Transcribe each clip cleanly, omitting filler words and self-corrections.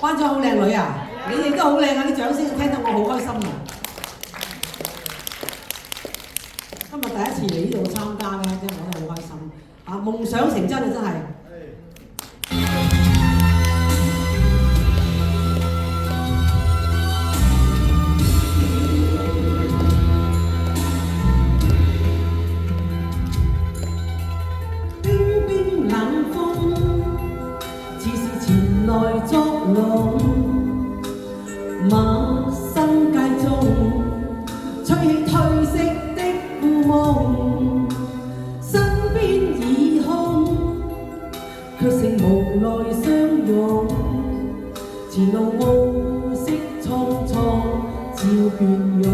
班長好靚女啊！你哋都好靚啊！啲掌聲聽到我好開心啊！今日第一次嚟呢度參加咧，真係我都好開心啊！夢想成真啊！真係。冰冰冷風，似是前來作弄。陌生街中，吹起褪色的故夢，身邊已空，卻剩無奈相擁。前路暮色蒼蒼，照倦容。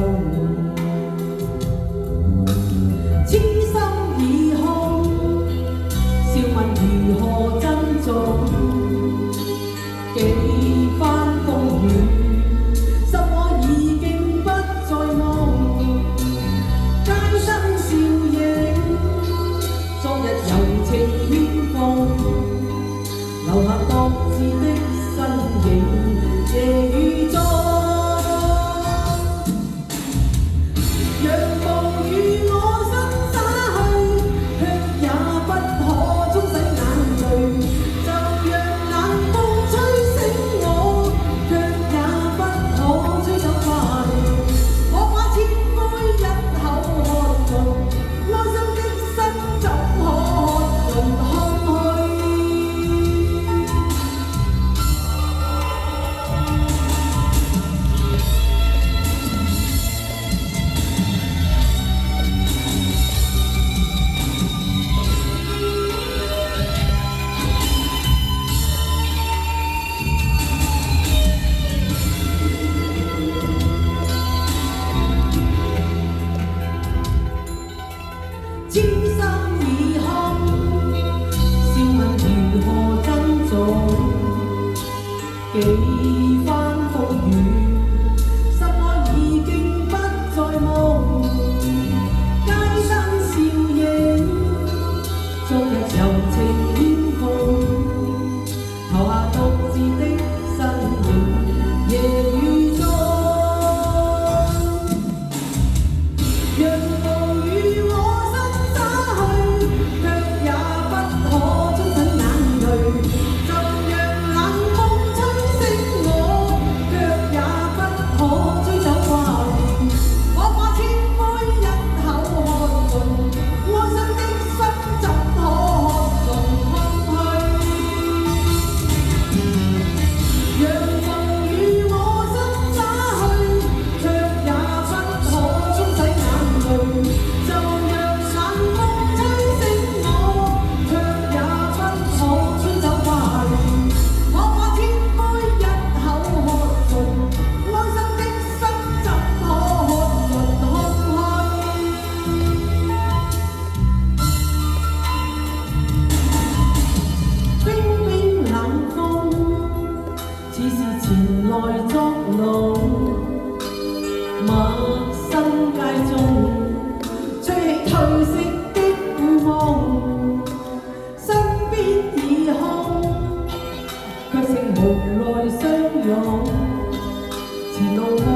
痴心已空，笑問如何珍重？幾番風雨。留下各自的身影，夜雨中，讓暴雨我心灑去，卻也不可沖洗眼淚。就讓冷風吹醒我，卻也不可吹走快樂。我把千杯一口喝盡，愛心的心怎可喝盡？痴心已空，笑問如何珍重？幾番風雨，心愛已經不再夢。街燈笑影，昨日柔情牽風，投下獨自的身影，夜雨中。前來作弄，陌生街中，吹起褪色的故夢，身邊已空，卻剩無奈相擁。前路暮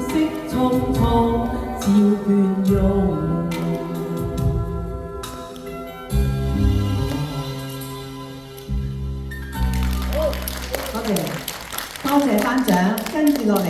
色蒼蒼，照倦容。多謝班長，跟住落嚟。